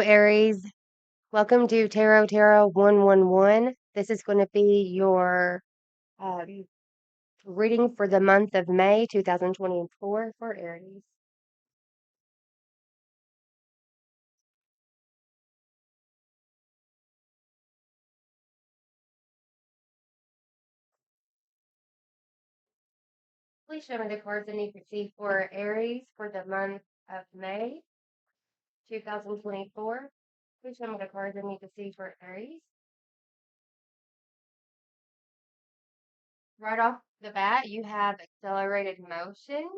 Aries. Welcome to Tarot 111. This is going to be your um, reading for the month of May 2024 for Aries. Please show me the cards I need to see for Aries for the month of May 2024. Please show me the cards I need to see for Aries. Right off the bat, you have accelerated motion.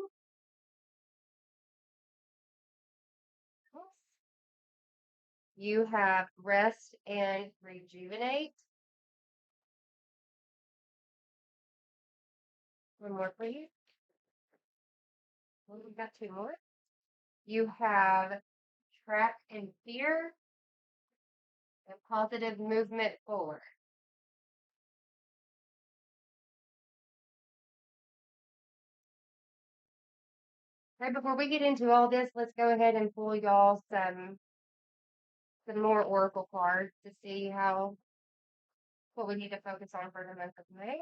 You have rest and rejuvenate. One more, please. Well, we've got two more. You have track and fear and positive movement forward. Okay, before we get into all this, let's go ahead and pull y'all some more oracle cards to see what we need to focus on for the month of May.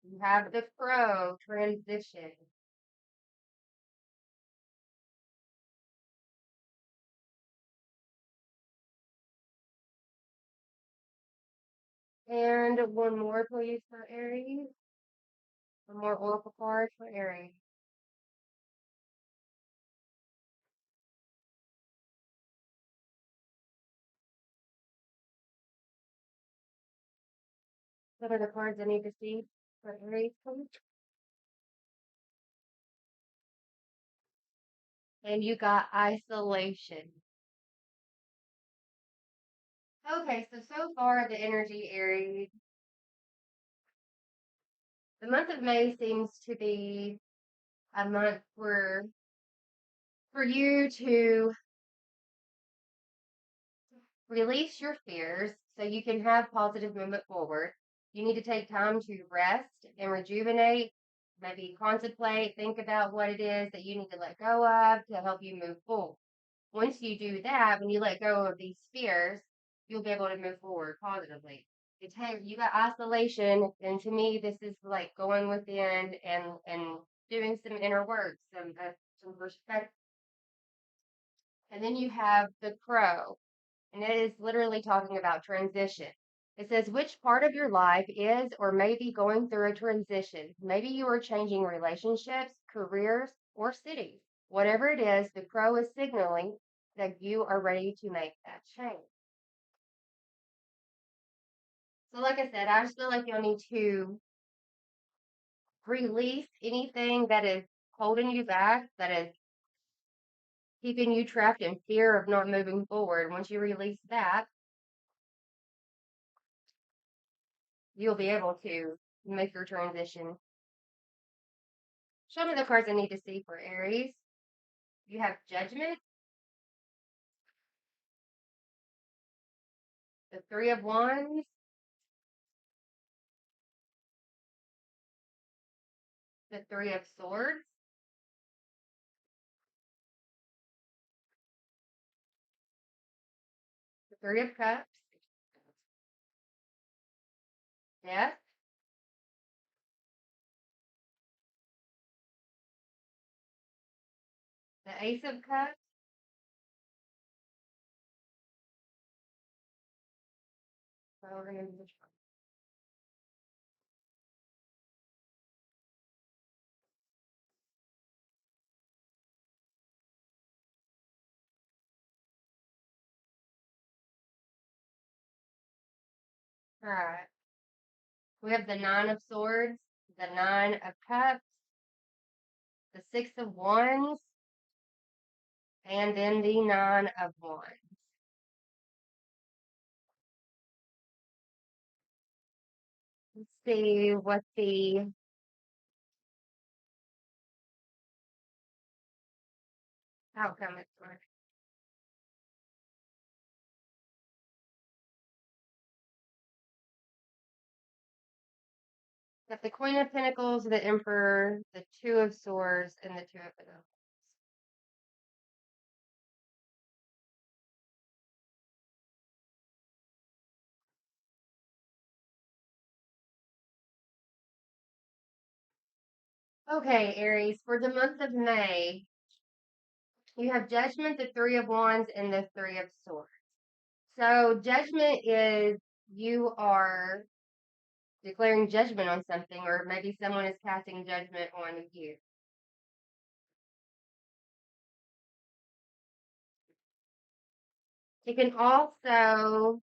You have the Crow transition. And one more, please, for Aries. One more oracle card for Aries. What are the cards I need to see for Aries, please? And you got isolation. Okay, so far the energy, Aries. The month of May seems to be a month for you to release your fears so you can have positive movement forward. You need to take time to rest and rejuvenate, maybe contemplate, think about what it is that you need to let go of to help you move forward. Once you do that, when you let go of these fears, you'll be able to move forward positively. You got isolation, and to me, this is like going within and doing some inner work, some perspective. And then you have the Crow, and it is literally talking about transition. It says which part of your life is or may be going through a transition. Maybe you are changing relationships, careers, or cities. Whatever it is, the Crow is signaling that you are ready to make that change. So, like I said, I just feel like you'll need to release anything that is holding you back, that is keeping you trapped in fear of not moving forward. Once you release that, you'll be able to make your transition. Show me the cards I need to see for Aries. You have Judgment, the Three of Wands, the Three of Swords, the Three of Cups, Death, the Ace of Cups, so we're gonna do this one. All right. We have the Nine of Swords, the Nine of Cups, the Six of Wands, and then the Nine of Wands. Let's see what the outcome is for. Got the Queen of Pentacles, the Emperor, the Two of Swords, and the Two of Pentacles. Okay, Aries, for the month of May, you have Judgment, the Three of Wands, and the Three of Swords. So, Judgment is you are declaring judgment on something, or maybe someone is casting judgment on you. It can also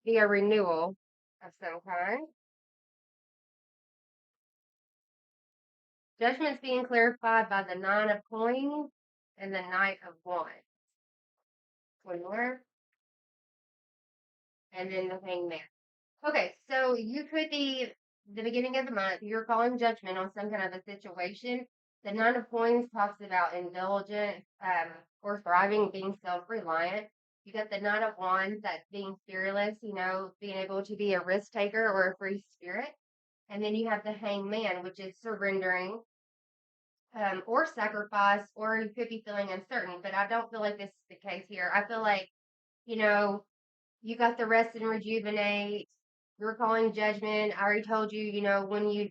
be a renewal of some kind. Judgment's being clarified by the Nine of Coins and the Knight of Wands. One more. And then the Hangman. Okay, so you could be the beginning of the month, you're calling judgment on some kind of a situation. The Nine of Coins talks about indulgent or thriving, being self reliant. You got the Knight of Wands, that's being fearless, being able to be a risk taker or a free spirit. And then you have the Hangman, which is surrendering or sacrifice, or you could be feeling uncertain. But I don't feel like this is the case here. I feel like, you know, you got the rest and rejuvenate. You're calling judgment. I already told you, when you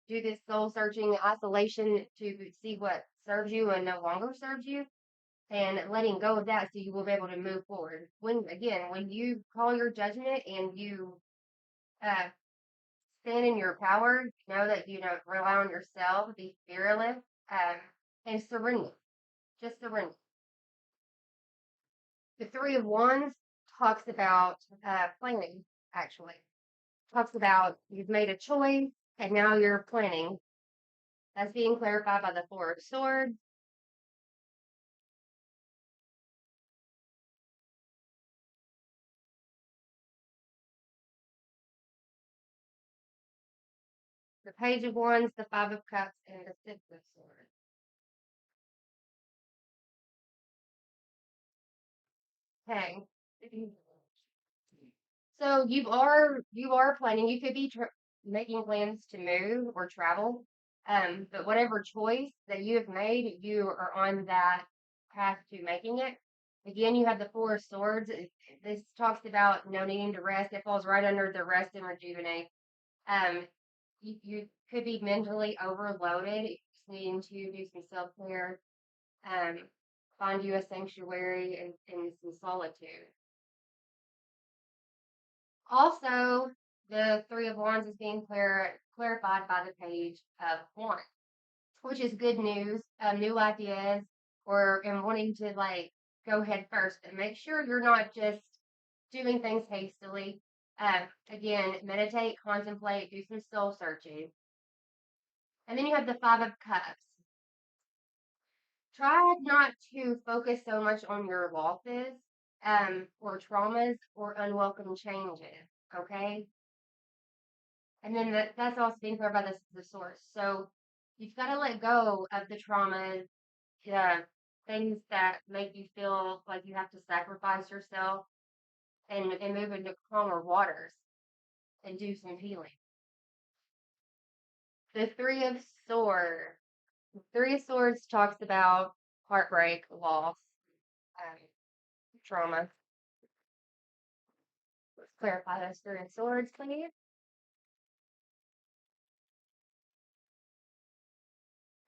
do this soul searching isolation to see what serves you and no longer serves you, and letting go of that so you will be able to move forward. When you call your judgment and you uh, stand in your power, know that you don't rely on yourself, be fearless, um, and surrender. Just surrender. The Three of Wands talks about planning, actually. Talks about you've made a choice and now you're planning. That's being clarified by the Four of Swords. The Page of Wands, the Five of Cups, and the Six of Swords. Okay. So you are planning. You could be making plans to move or travel, but whatever choice that you have made, you are on that path to making it. Again, you have the Four of Swords. This talks about no needing to rest. It falls right under the rest and rejuvenate. Um, you could be mentally overloaded, just needing to do some self care. Um, find you a sanctuary and some solitude. Also, the Three of Wands is being clarified by the Page of Wands, which is good news, new ideas, or and wanting to like go head first. But make sure you're not just doing things hastily. Again, meditate, contemplate, do some soul searching. And then you have the Five of Cups. Try not to focus so much on your losses, or traumas or unwelcome changes. Okay, and then that's also being covered by the source. So you've got to let go of the traumas, yeah, things that make you feel like you have to sacrifice yourself, and move into calmer waters and do some healing. The Three of Swords talks about heartbreak, loss, um, trauma. Let's clarify those Three of Swords, please.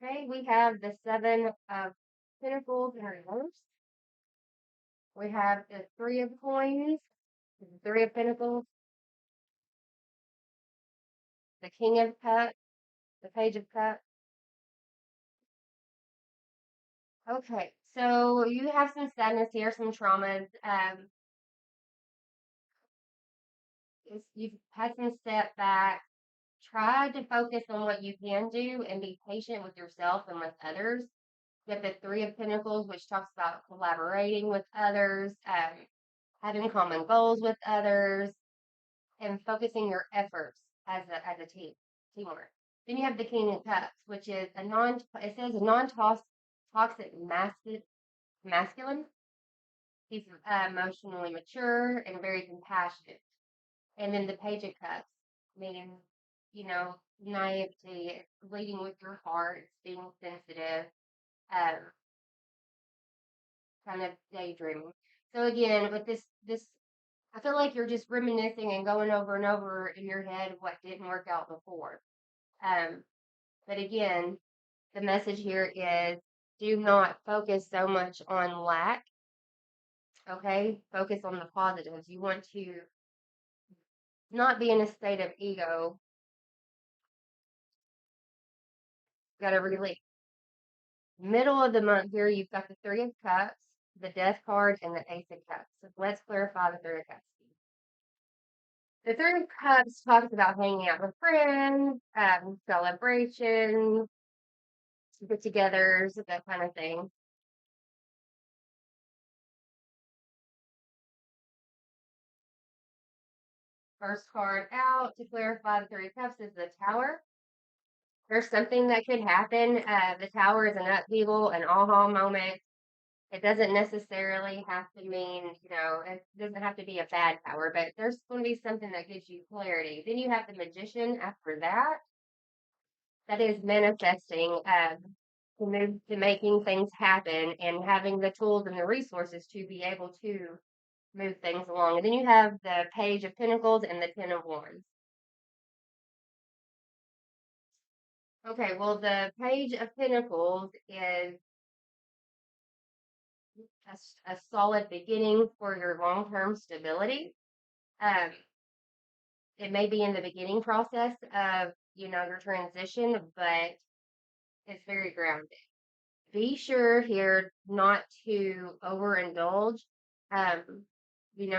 Okay, we have the Seven of Pentacles in reverse. We have the Three of Coins, the Three of Pentacles, the King of Cups, the Page of Cups. Okay, so you have some sadness here, some traumas. You've had some setbacks. Try to focus on what you can do and be patient with yourself and with others. You have the Three of Pentacles, which talks about collaborating with others, having common goals with others, and focusing your efforts as a teamwork. Then you have the King of Cups, which is it says a non-toxic masculine. He's emotionally mature and very compassionate. And then the Page of Cups, meaning, naivety, leading with your heart, being sensitive, um, kind of daydreaming. So again, with this, I feel like you're just reminiscing and going over and over in your head what didn't work out before. Um, but again, the message here is do not focus so much on lack. Okay, focus on the positives. You want to not be in a state of ego. Got to release. Middle of the month here, you've got the Three of Cups, the Death card, and the Ace of Cups. So let's clarify the Three of Cups. The Three of Cups talks about hanging out with friends, celebrations, get-togethers, that kind of thing. First card out to clarify the Three of Cups is the Tower. There's something that could happen. The Tower is an upheaval, an aha moment. It doesn't necessarily have to mean, it doesn't have to be a bad power, but there's going to be something that gives you clarity. Then you have the Magician after that. That is manifesting, to move to making things happen and having the tools and the resources to be able to move things along. And then you have the Page of Pentacles and the Ten of Wands. Okay, well, the Page of Pentacles is a solid beginning for your long-term stability. Um, it may be in the beginning process of, your transition, but it's very grounded. Be sure here not to overindulge. Um, when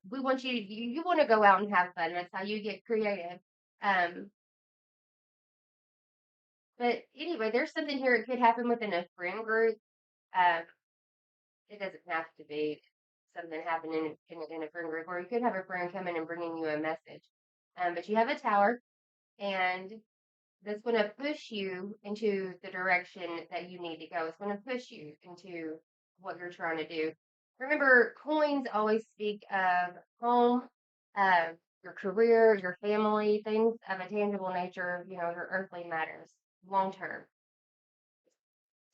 we want you want to go out and have fun. That's how you get creative. Um, but anyway, there's something here. It could happen within a friend group. Um, it doesn't have to be something happening in a friend group, or you could have a friend come in and bringing you a message. But you have a Tower, and that's going to push you into the direction that you need to go. It's going to push you into what you're trying to do. Remember, coins always speak of home, uh, your career, your family, things of a tangible nature, your earthly matters, long term.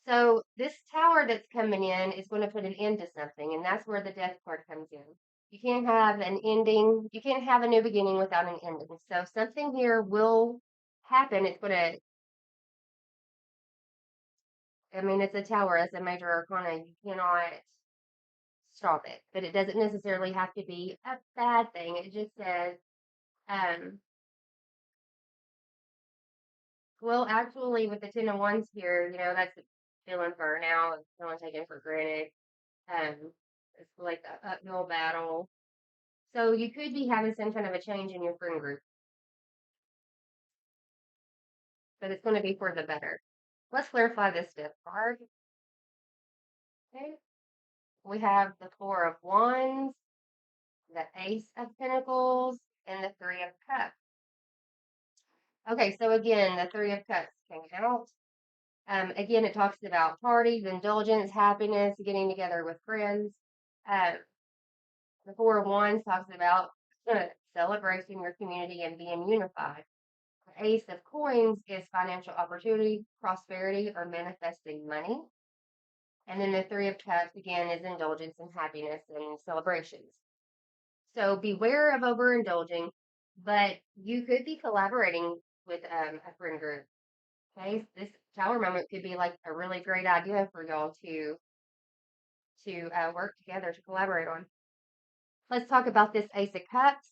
So this Tower that's coming in is going to put an end to something, and that's where the Death card comes in. You can't have an ending, you can't have a new beginning without an ending. So something here will happen. It's going to, it's a Tower, it's a major arcana. You cannot stop it, but it doesn't necessarily have to be a bad thing. It just says, um, well, actually, with the Ten of Wands here, that's feeling burnout, feeling taken for granted. Um, it's like the uphill battle. So you could be having some kind of a change in your friend group, but it's going to be for the better. Let's clarify this Death card. Okay. We have the Four of Wands, the Ace of Pentacles, and the Three of Cups. Okay, so again, the Three of Cups came out. Again, it talks about parties, indulgence, happiness, getting together with friends. Um, the Four of Wands talks about celebrating your community and being unified. The Ace of Coins is financial opportunity, prosperity, or manifesting money. And then the Three of Cups, again, is indulgence and happiness and celebrations. So beware of overindulging, but you could be collaborating with a friend group. Okay, this Tower moment could be like a really great idea for y'all to work together to collaborate on. Let's talk about this Ace of Cups.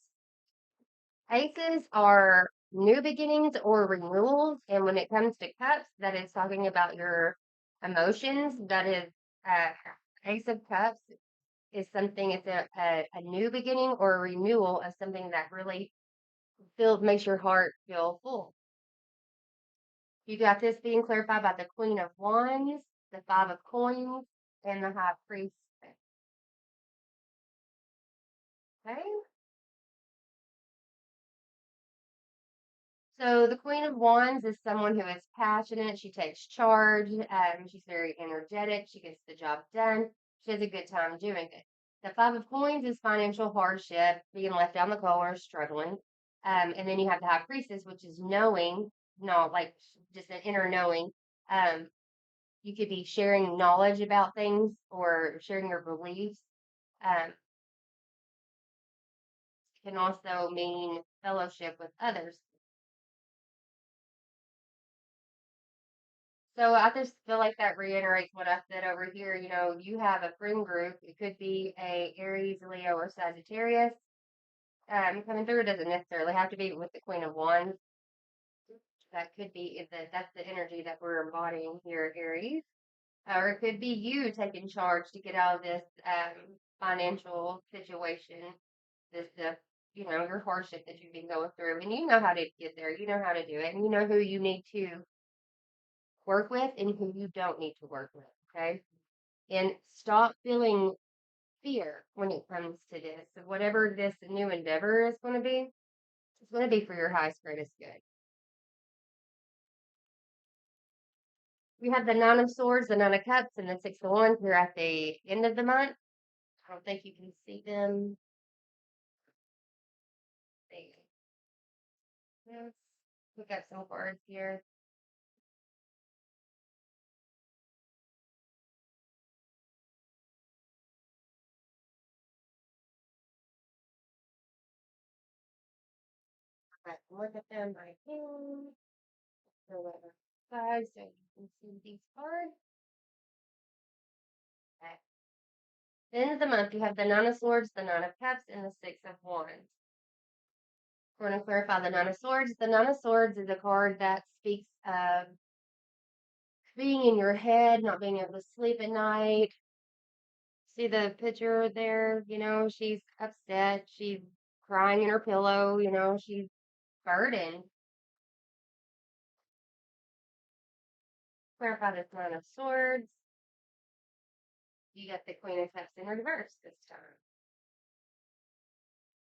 Aces are new beginnings or renewals, and when it comes to cups, that is talking about your emotions. That is, uh, Ace of Cups is something. It's a new beginning or a renewal of something that really makes your heart feel full. You got this being clarified by the Queen of Wands, the Five of Coins, and the High Priest. Okay. So the Queen of Wands is someone who is passionate. She takes charge. She's very energetic. She gets the job done. She has a good time doing it. The Five of Coins is financial hardship, being left down the cold, struggling. And then you have the High Priestess, which is knowing, not like just an inner knowing. Um, you could be sharing knowledge about things or sharing your beliefs. Um, can also mean fellowship with others. So I just feel like that reiterates what I said over here. You know, you have a friend group. It could be a Aries, Leo, or Sagittarius coming through. It doesn't necessarily have to be with the Queen of Wands. That could be that's the energy that we're embodying here, Aries. Or it could be you taking charge to get out of this financial situation, this your hardship that you've been going through, and you know how to get there. You know how to do it, and you know who you need to work with and who you don't need to work with. Okay, and stop feeling fear when it comes to this. So whatever this new endeavor is going to be, it's going to be for your highest, greatest good. We have the Nine of Swords, the Nine of Cups, and the Six of Wands here at the end of the month. I don't think you can see them. Let's look up some cards here. Look at them right here. So side so you can see these cards. Okay. The end of the month, you have the Nine of Swords, the Nine of Cups, and the Six of Wands. We're going to clarify the Nine of Swords. The Nine of Swords is a card that speaks of being in your head, not being able to sleep at night. See the picture there? You know, she's upset. She's crying in her pillow. You know, she's burdened. Clarify this Nine of Swords. You got the Queen of Cups in reverse this time.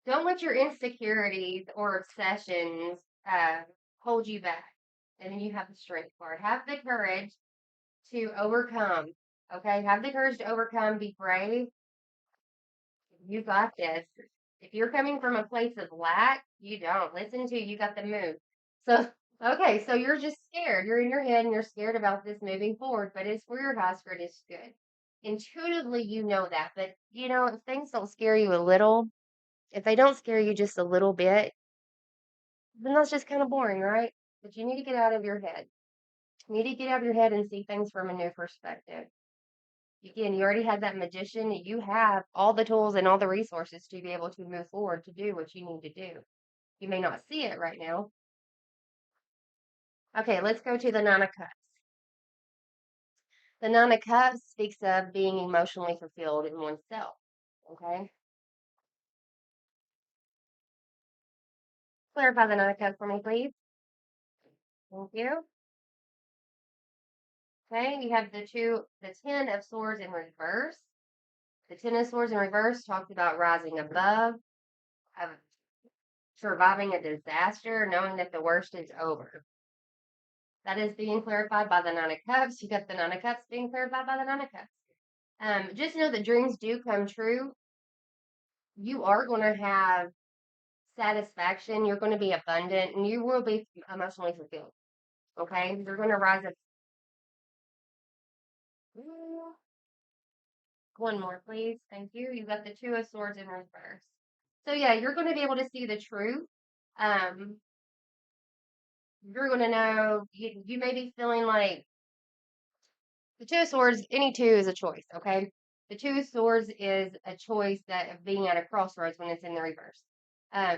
Don't let your insecurities or obsessions hold you back. And then you have the Strength card. Have the courage to overcome. Okay, have the courage to overcome. Be brave. You got this. If you're coming from a place of lack, you don't. Listen to you got the move. So, okay, so you're just scared. You're in your head and you're scared about this moving forward, but it's for your highest good is good. Intuitively, you know that, but you know, if things don't scare you a little, if they don't scare you just a little bit, then that's just kind of boring, right? But you need to get out of your head. You need to get out of your head and see things from a new perspective. Again, you already had that magician. You have all the tools and all the resources to be able to move forward to do what you need to do. You may not see it right now. Okay, let's go to the Nine of Cups. The Nine of Cups speaks of being emotionally fulfilled in oneself. Okay, clarify the Nine of Cups for me, please. Thank you. Okay, you have the Ten of Swords in reverse. The Ten of Swords in reverse talks about rising above, of surviving a disaster, knowing that the worst is over. That is being clarified by the Nine of Cups. You got the Nine of Cups being clarified by the Nine of Cups. Just know that dreams do come true. You are going to have satisfaction. You're going to be abundant, and you will be emotionally fulfilled. Okay, you're going to rise up. One more, please. Thank you. You got the Two of Swords in reverse. So yeah, you're going to be able to see the truth. Um, you're going to know. You may be feeling like the Two of Swords. Any two is a choice. Okay, the Two of Swords is a choice that of being at a crossroads when it's in the reverse.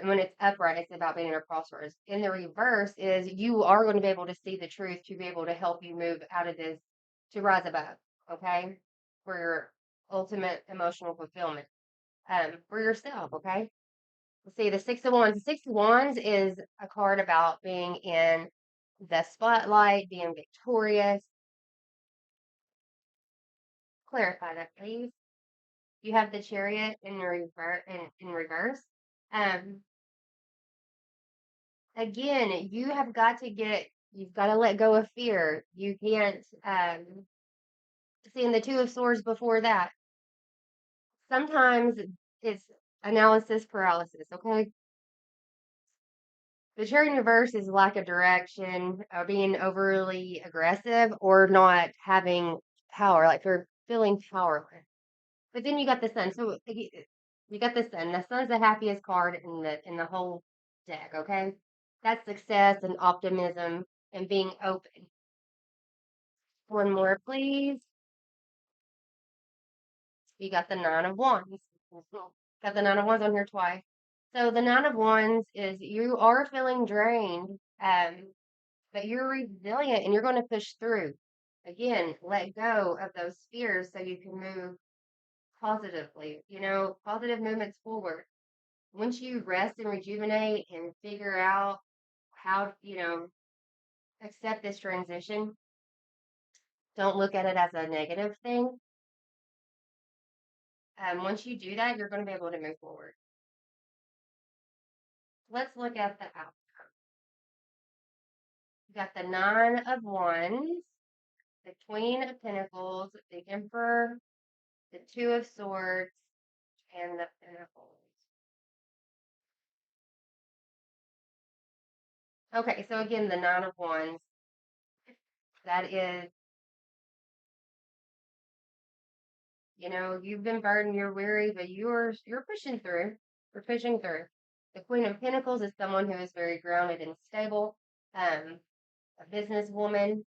When it's upright, it's about being at a crossroads. In the reverse is you are going to be able to see the truth to be able to help you move out of this to rise above. Okay, for your ultimate emotional fulfillment. For yourself. Okay. Let's see the Six of Wands. The Six of Wands is a card about being in the spotlight, being victorious. Clarify that, please. You have the Chariot in reverse. In reverse. Um, Again, you have got to you've got to let go of fear. You can't, seeing the Two of Swords before that. Sometimes it's analysis paralysis, okay? The Chariot in reverse is lack of direction, or being overly aggressive, or not having power, like you're feeling powerless. But then you got the Sun. So you got the Sun. The Sun's the happiest card in the whole deck, okay? That's success and optimism and being open. One more, please. You got the Nine of Wands. Got the Nine of Wands on here twice. So the Nine of Wands is you are feeling drained, but you're resilient and you're going to push through. Again, let go of those fears so you can move positively, positive movements forward. Once you rest and rejuvenate and figure out how, accept this transition, don't look at it as a negative thing. Once you do that, you're going to be able to move forward. Let's look at the outcome. You got the Nine of Wands, the Queen of Pentacles, the Emperor, the Two of Swords, and the Pentacles. Okay, so again, the Nine of Wands, that is, you've been burdened, you're weary, but you're pushing through. You're pushing through. The Queen of Pentacles is someone who is very grounded and stable, a businesswoman.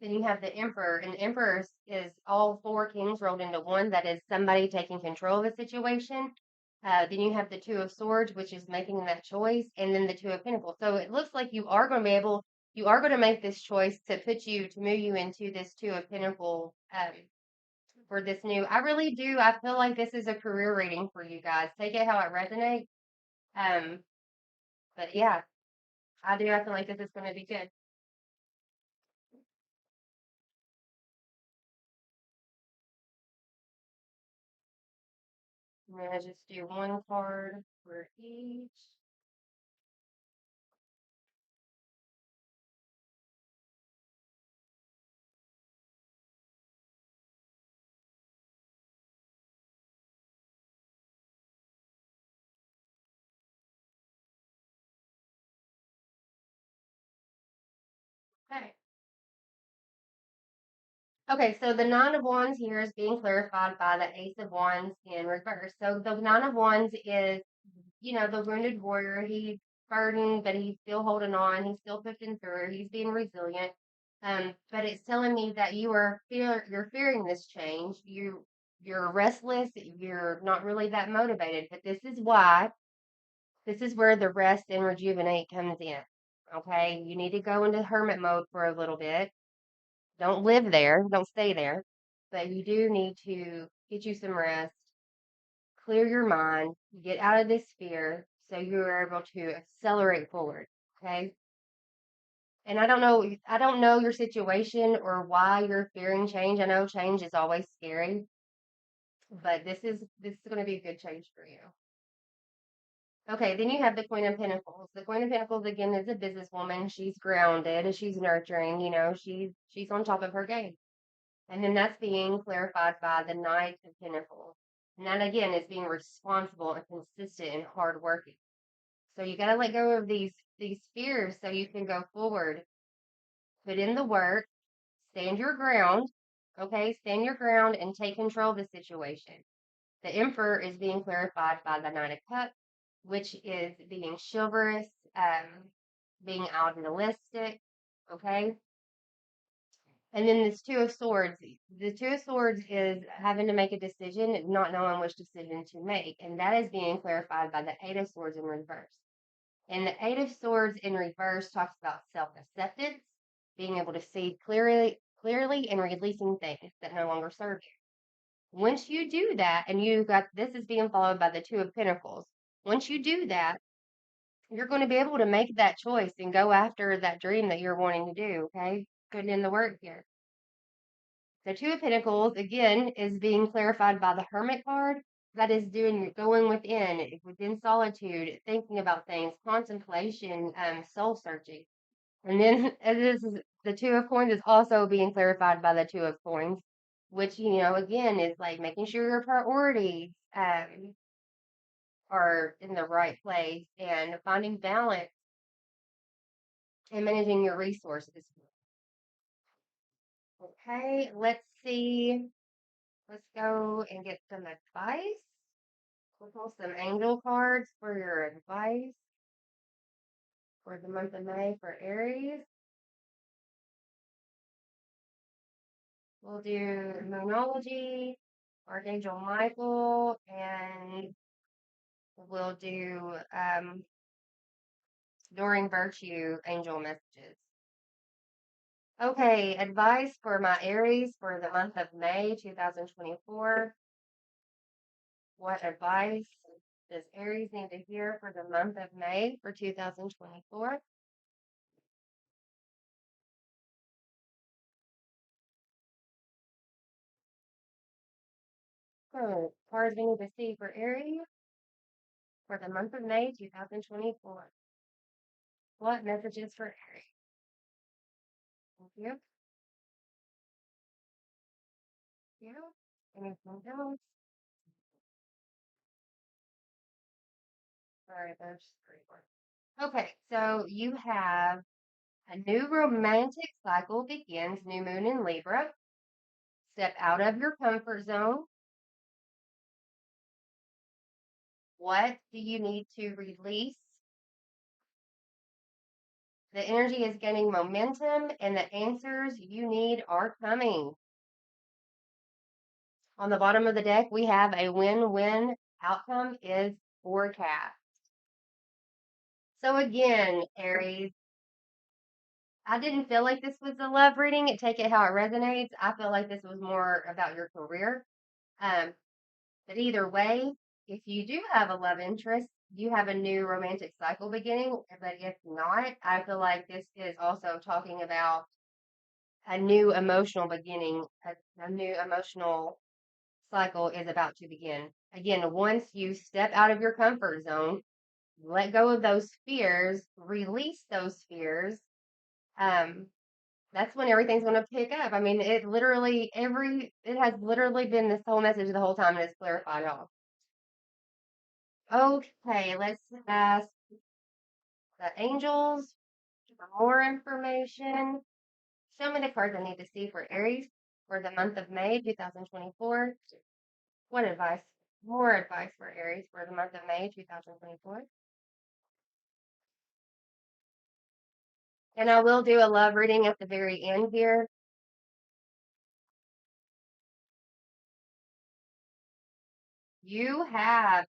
Then you have the Emperor, and the Emperor is all four kings rolled into one. That is somebody taking control of a situation. Then you have the Two of Swords, which is making that choice, and then the Two of Pentacles. So it looks like you are going to make this choice to move you into this Two of Pentacles for this new. I really do. I feel like this is a career reading for you guys. Take it how it resonates. Um, but yeah, I do. I feel like this is going to be good. I'm going to just do one card for each. Okay. Okay, so the Nine of Wands here is being clarified by the Ace of Wands in reverse. So the Nine of Wands is, the wounded warrior. He's burdened, but he's still holding on. He's still pushing through. He's being resilient. But it's telling me that you're fearing this change. You're restless. You're not really that motivated. But this is why. This is where the rest and rejuvenate comes in. Okay, you need to go into hermit mode for a little bit. Don't live there, don't stay there, but you do need to get you some rest, clear your mind, get out of this fear so you're able to accelerate forward. Okay. And I don't know your situation or why you're fearing change. I know change is always scary, but this is going to be a good change for you. Okay, then you have the Queen of Pentacles. The Queen of Pentacles again is a businesswoman. She's grounded, she's nurturing, she's on top of her game. And then that's being clarified by the Knight of Pentacles. And that again is being responsible and consistent and hardworking. So you gotta let go of these fears so you can go forward. Put in the work, stand your ground, okay? Stand your ground and take control of the situation. The Emperor is being clarified by the Knight of Cups, which is being chivalrous, being idealistic, okay? And then this Two of Swords. The Two of Swords is having to make a decision and not knowing which decision to make. And that is being clarified by the Eight of Swords in reverse. And the Eight of Swords in reverse talks about self-acceptance, being able to see clearly and releasing things that no longer serve you. Once you do that, and this is being followed by the Two of Pentacles. Once you do that, you're going to be able to make that choice and go after that dream that you're wanting to do, okay? Putting in the work here. The Two of Pentacles, again, is being clarified by the Hermit card. That is going within solitude, thinking about things, contemplation, soul searching. And then the Two of Coins is also being clarified by the Two of Coins, which, again, is like making sure your priorities are in the right place and finding balance and managing your resources. Okay, let's see. Let's go and get some advice. We'll pull some angel cards for your advice for the month of May for Aries. We'll do Moonology, Archangel Michael, and we'll do During Virtue Angel Messages. Okay, advice for my Aries for the month of May 2024. What advice does Aries need to hear for the month of May for 2024? Cards we need to see for Aries for the month of May 2024. What messages for Aries? Thank you. Thank you. Anything else? Sorry, there's three more. Okay, so you have a new romantic cycle begins, new moon in Libra. Step out of your comfort zone. What do you need to release? The energy is gaining momentum and the answers you need are coming. On the bottom of the deck, we have a win-win outcome is forecast. So again, Aries, I didn't feel like this was a love reading. Take it how it resonates. I feel like this was more about your career. Um, but either way, if you do have a love interest, you have a new romantic cycle beginning. But if not, I feel like this is also talking about a new emotional beginning, a new emotional cycle is about to begin. Again, once you step out of your comfort zone, let go of those fears, release those fears, um, that's when everything's going to pick up. I mean, it has literally been this whole message the whole time and it's clarified all. Okay, let's ask the angels for more information. Show me the cards I need to see for Aries for the month of May 2024. What advice? More advice for Aries for the month of May 2024. And I will do a love reading at the very end here.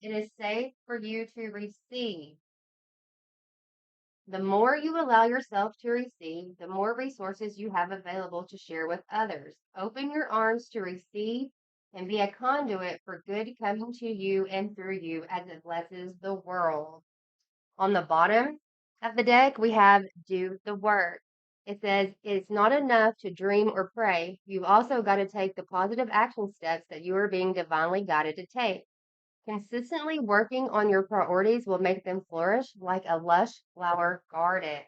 It is safe for you to receive. The more you allow yourself to receive, the more resources you have available to share with others. Open your arms to receive and be a conduit for good coming to you and through you as it blesses the world. On the bottom of the deck, we have do the work. It says it's not enough to dream or pray. You've also got to take the positive action steps that you are being divinely guided to take. Consistently working on your priorities will make them flourish like a lush flower garden.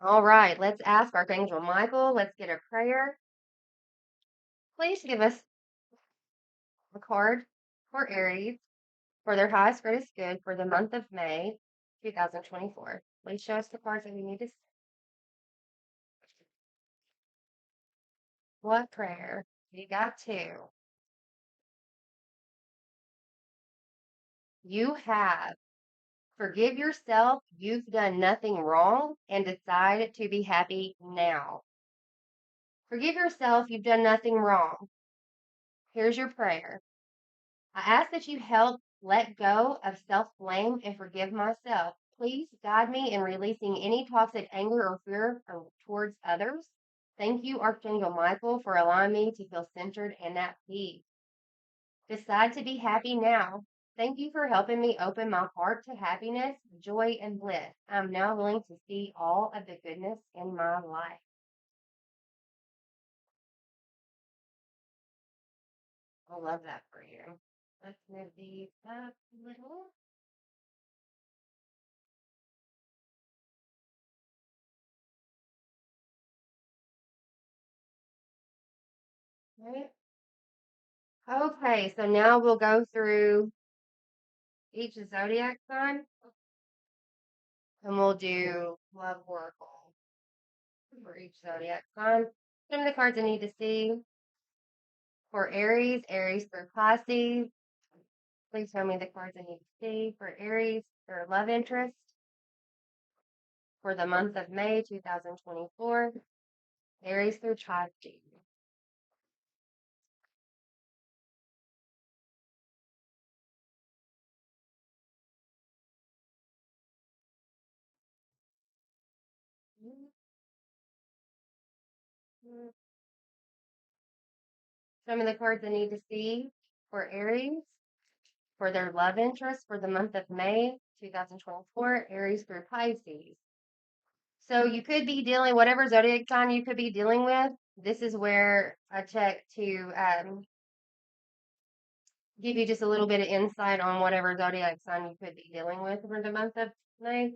All right, let's ask Archangel Michael. Let's get a prayer. Please give us a card for Aries for their highest, greatest good for the month of May 2024. Please show us the cards that we need to see. What prayer? You got two. You have. Forgive yourself. You've done nothing wrong and decide to be happy now. Forgive yourself. You've done nothing wrong. Here's your prayer. I ask that you help let go of self blame and forgive myself. Please guide me in releasing any toxic anger or fear towards others. Thank you, Archangel Michael, for allowing me to feel centered and at peace. Decide to be happy now. Thank you for helping me open my heart to happiness, joy, and bliss. I'm now willing to see all of the goodness in my life. I love that for you. Let's move these up a little. Right. Okay, so now we'll go through each zodiac sign and we'll do love oracle for each zodiac sign. Some of the cards I need to see for Aries, Aries for Pisces. Please show me the cards I need to see for Aries, for love interest for the month of May 2024. Aries through Pisces. Some of the cards I need to see for Aries, for their love interest for the month of May 2024, Aries through Pisces. So you could be dealing, whatever zodiac sign you could be dealing with, this is where I check to give you just a little bit of insight on whatever zodiac sign you could be dealing with for the month of May.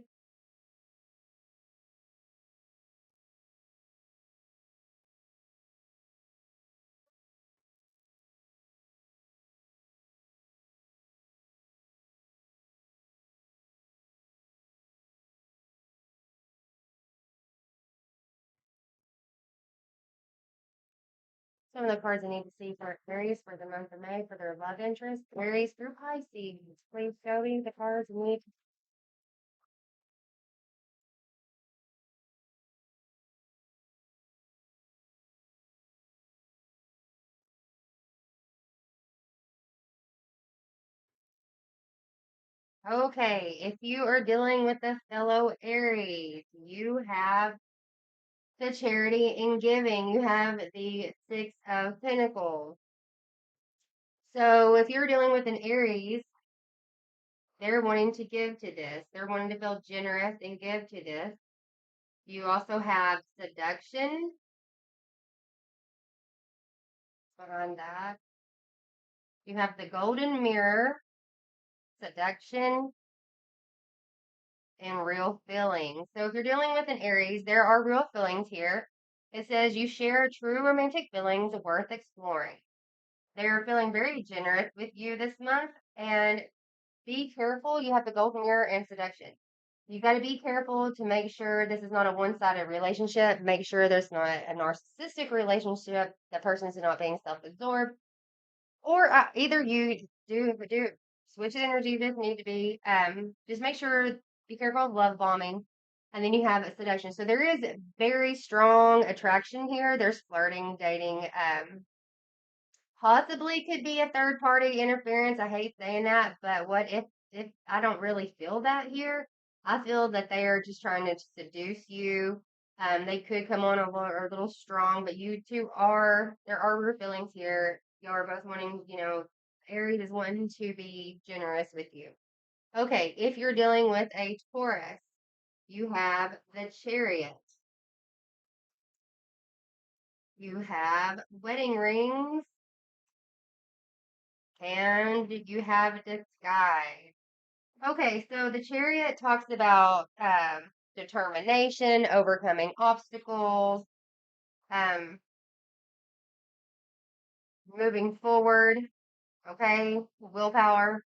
Some of the cards I need to see for Aries for the month of May for their love interest, Aries through Pisces. Please show me the cards I need. Okay, if you are dealing with a fellow Aries, you have the charity and giving. You have the Six of Pentacles. So if you're dealing with an Aries, they're wanting to give to this. They're wanting to feel generous and give to this. You also have seduction behind that. You have the golden mirror, seduction, and real feelings. So if you're dealing with an Aries, there are real feelings here. It says you share true romantic feelings worth exploring. They're feeling very generous with you this month, and be careful. You have the golden mirror and seduction. You got to be careful to make sure this is not a one-sided relationship. Make sure there's not a narcissistic relationship. That person is not being self-absorbed, or either you do switch the energy if need to be. Just make sure, be careful of love bombing, and then you have a seduction. So there is very strong attraction here. There's flirting, dating. Possibly could be a third party interference. I hate saying that, but what if I don't really feel that here? I feel that they are just trying to seduce you. They could come on a little strong, but you two are there are real feelings here. You are both wanting, Aries is wanting to be generous with you. Okay, if you're dealing with a Taurus, you have the Chariot. You have wedding rings and you have disguise. Okay, so the chariot talks about determination, overcoming obstacles, um, moving forward. Okay, willpower.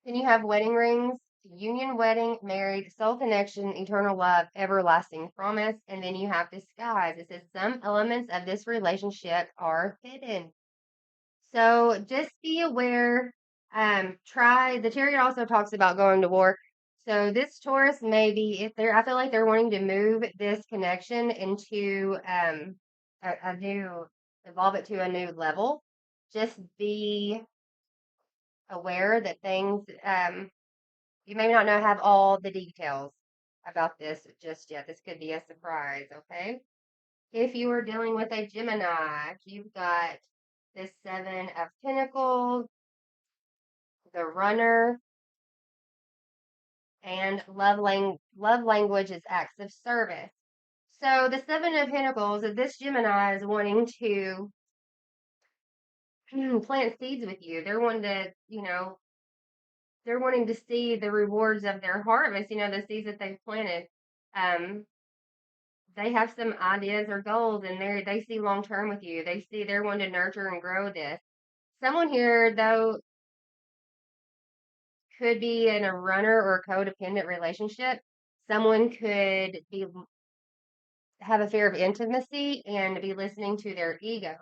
Then you have wedding rings, union, wedding, married, soul connection, eternal love, everlasting promise. And then you have disguise. It says some elements of this relationship are hidden. So just be aware. Try the chariot also talks about going to war. So this Taurus may be if they're I feel like they're wanting to move this connection into a new evolve it to a new level. Just be aware that things you may not know have all the details about this just yet. This could be a surprise, okay? If you are dealing with a Gemini, you've got the Seven of Pentacles, the Runner, and love language is acts of service. So the Seven of Pentacles, this Gemini is wanting to plant seeds with you. They're wanting to, they're wanting to see the rewards of their harvest, the seeds that they've planted. Um, they have some ideas or goals and they see long term with you. They're wanting to nurture and grow this. Someone here though could be in a runner or codependent relationship. Someone could be have a fear of intimacy and be listening to their ego.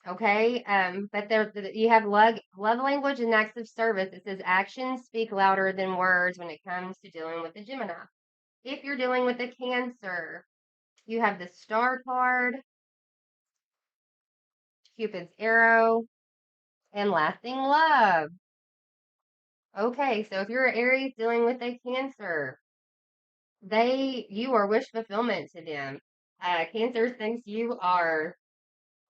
Okay, but you have love language and acts of service. It says actions speak louder than words when it comes to dealing with the Gemini. If you're dealing with a Cancer, you have the Star card, Cupid's arrow, and lasting love. Okay, so if you're an Aries dealing with a Cancer, you are wish fulfillment to them. Cancer thinks you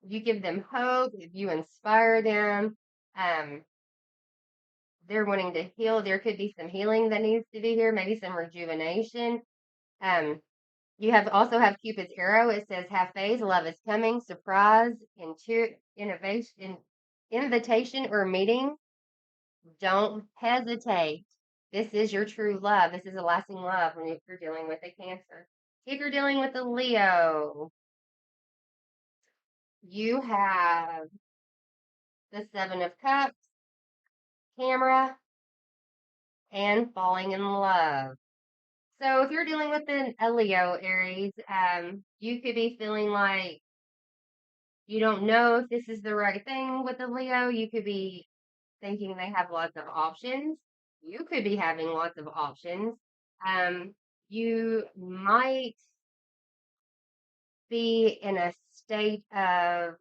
give them hope, you inspire them. Um, they're wanting to heal. There could be some healing that needs to be here, maybe some rejuvenation. Um, you also have Cupid's arrow. It says, "Have faith, love is coming, surprise, innovation, invitation, or meeting. Don't hesitate. This is your true love. This is a lasting love when you're dealing with a Cancer. If you're dealing with a Leo, you have the Seven of Cups, camera, and falling in love. So if you're dealing with a Leo, Aries, you could be feeling like you don't know if this is the right thing with a Leo. You could be thinking they have lots of options. You could be having lots of options. Um, you might be in a state of,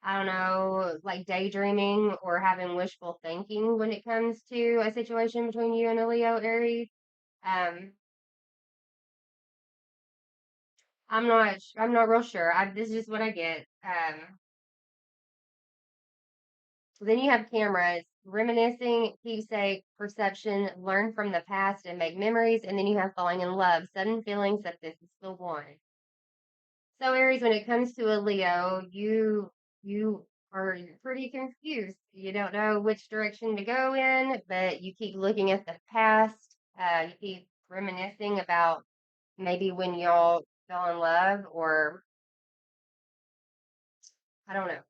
I don't know, like daydreaming or having wishful thinking when it comes to a situation between you and a Leo, Aries. Um, I'm not real sure. This is just what I get. Then you have cameras, reminiscing, keepsake, perception, learn from the past and make memories, and then you have falling in love, sudden feelings that this is the one. So Aries, when it comes to a Leo, you are pretty confused. You don't know which direction to go in, but you keep looking at the past. You keep reminiscing about maybe when y'all fell in love, or I don't know.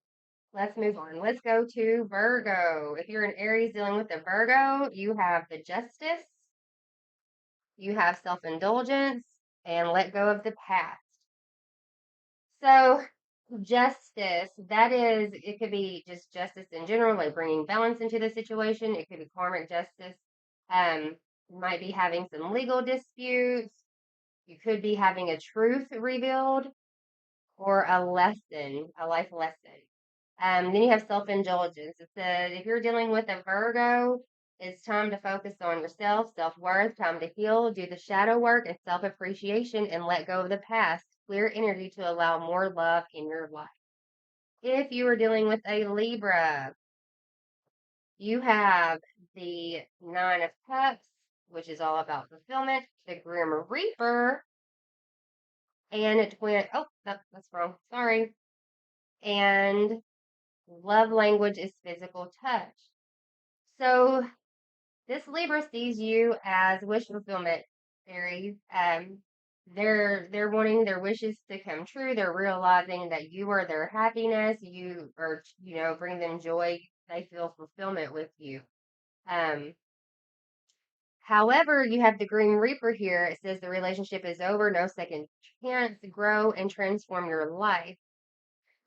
Let's move on. Let's go to Virgo. If you're an Aries dealing with a Virgo, you have the Justice, you have self-indulgence, and let go of the past. So, justice, that is, it could be just justice in general, like bringing balance into the situation. It could be karmic justice. You might be having some legal disputes. You could be having a truth revealed or a lesson, a life lesson. Then you have self-indulgence. It says if you're dealing with a Virgo, it's time to focus on yourself, self-worth, time to heal, do the shadow work and self-appreciation, and let go of the past. Clear energy to allow more love in your life. If you are dealing with a Libra, you have the Nine of Cups, which is all about fulfillment, the Grim Reaper, and a twin. Oh, that's wrong. Sorry. And love language is physical touch. So this Libra sees you as wish fulfillment, Aries. They're wanting their wishes to come true. They're realizing that you are their happiness. You are, bring them joy. They feel fulfillment with you. Um, However, you have the Green Reaper here. It says the relationship is over, no second chance, grow and transform your life.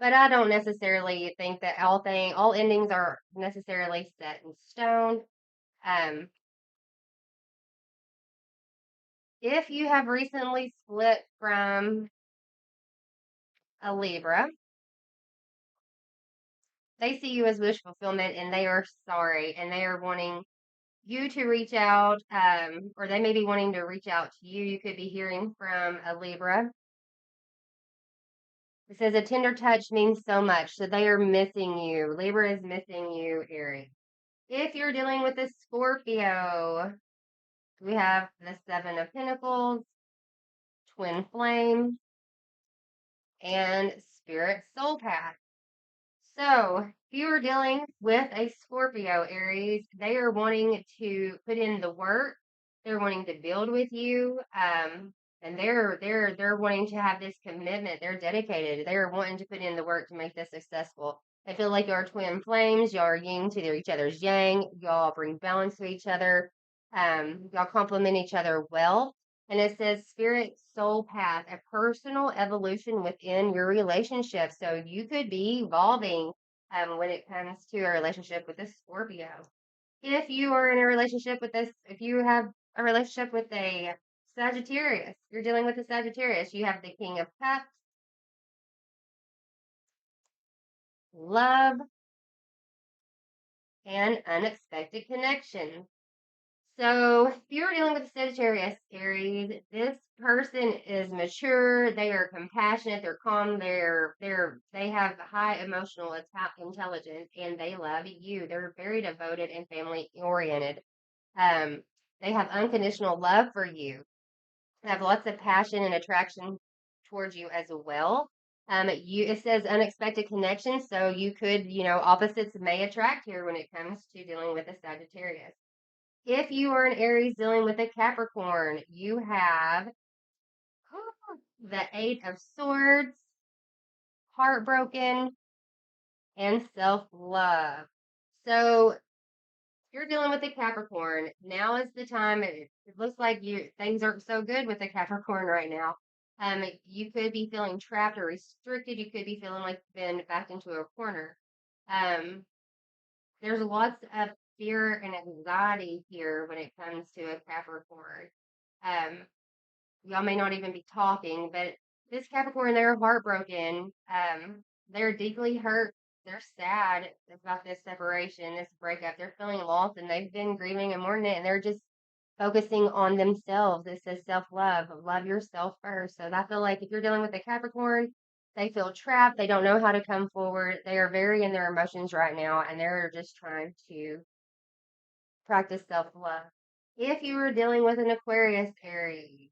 But I don't necessarily think that all endings are necessarily set in stone. Um, if you have recently split from a Libra, they see you as wish fulfillment and they are sorry and they are wanting you to reach out, or they may be wanting to reach out to you. You could be hearing from a Libra. It says a tender touch means so much. So they are missing you. Libra is missing you, Aries. If you're dealing with a Scorpio, we have the Seven of Pentacles, Twin Flame, and Spirit Soul Path. So, if you are dealing with a Scorpio, Aries, they are wanting to put in the work. They're wanting to build with you, and they're wanting to have this commitment. They're dedicated. They're wanting to put in the work to make this successful. I feel like you're twin flames. Y'all are yin to each other's yang. Y'all bring balance to each other. Y'all complement each other well. And it says spirit soul path, a personal evolution within your relationship. So you could be evolving when it comes to a relationship with a Scorpio. If you are in a relationship with this, if you have a relationship with a Sagittarius, you're dealing with a Sagittarius, you have the King of Cups, love, and unexpected connections. So if you're dealing with Sagittarius, Aries, this person is mature. They are compassionate. They're calm. They have high emotional intelligence, and they love you. They're very devoted and family oriented. Um, they have unconditional love for you. They have lots of passion and attraction towards you as well. It says unexpected connections, so you could, opposites may attract here when it comes to dealing with a Sagittarius. If you are an Aries dealing with a Capricorn, you have the Eight of Swords, heartbroken, and self-love. So if you're dealing with a Capricorn, now is the time. It looks like things aren't so good with a Capricorn right now. You could be feeling trapped or restricted. You could be feeling like you've been backed into a corner. Um, there's lots of fear and anxiety here when it comes to a Capricorn. Um, y'all may not even be talking, but this Capricorn, they're heartbroken. They're deeply hurt. They're sad about this separation, this breakup. They're feeling lost and they've been grieving and mourning it, and they're just focusing on themselves. It says self love, love yourself first. So I feel like if you're dealing with a Capricorn, they feel trapped. They don't know how to come forward. They are very in their emotions right now, and they're just trying to practice self love. If you are dealing with an Aquarius, Aries,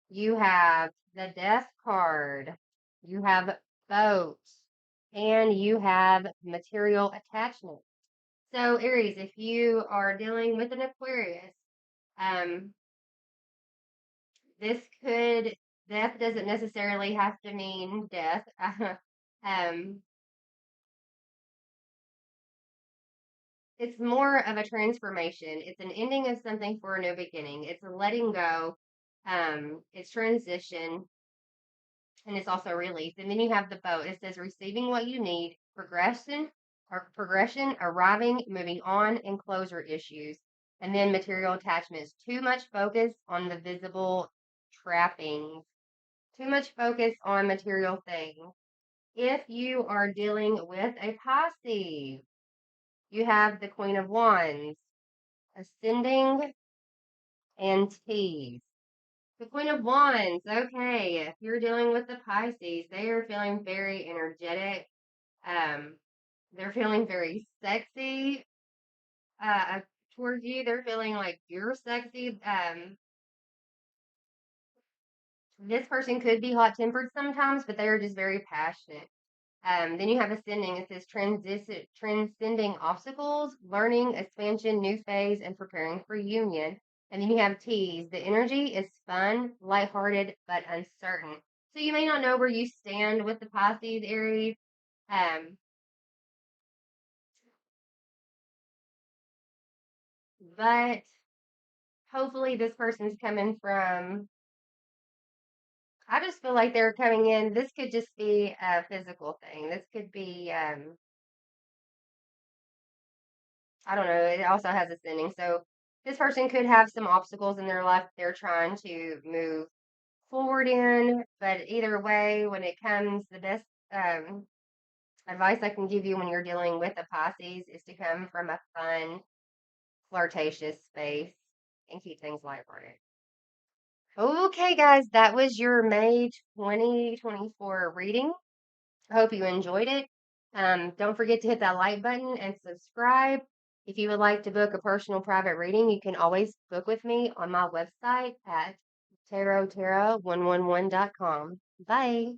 you have the Death card, you have boat, and you have material attachment. So, Aries, if you are dealing with an Aquarius, um, this could, death doesn't necessarily have to mean death. um, it's more of a transformation. It's an ending of something for a new beginning. It's a letting go. It's transition, and it's also release. And then you have the boat. It says receiving what you need, progression, arriving, moving on, and closure issues. And then material attachments. Too much focus on the visible trappings. Too much focus on material things. If you are dealing with a Pisces, you have the Queen of Wands, ascending, and Tees. The Queen of Wands, okay. If you're dealing with the Pisces, they are feeling very energetic. Um, they're feeling very sexy uh, towards you. They're feeling like you're sexy. This person could be hot tempered sometimes, but they are just very passionate. Then you have ascending. It says transcending obstacles, learning, expansion, new phase, and preparing for union. And then you have T's. The energy is fun, lighthearted, but uncertain. So you may not know where you stand with the Pisces, Aries. Um, but hopefully this person's coming from, I just feel like they're coming in. This could just be a physical thing. This could be, I don't know. It also has ascending. So this person could have some obstacles in their life they're trying to move forward in. But either way, when it comes, the best advice I can give you when you're dealing with a Pisces is to come from a fun, flirtatious space and keep things lighthearted. Okay, guys, that was your May 2024 reading. I hope you enjoyed it. Don't forget to hit that like button and subscribe. If you would like to book a personal private reading, you can always book with me on my website at tarotterra111.com. Bye.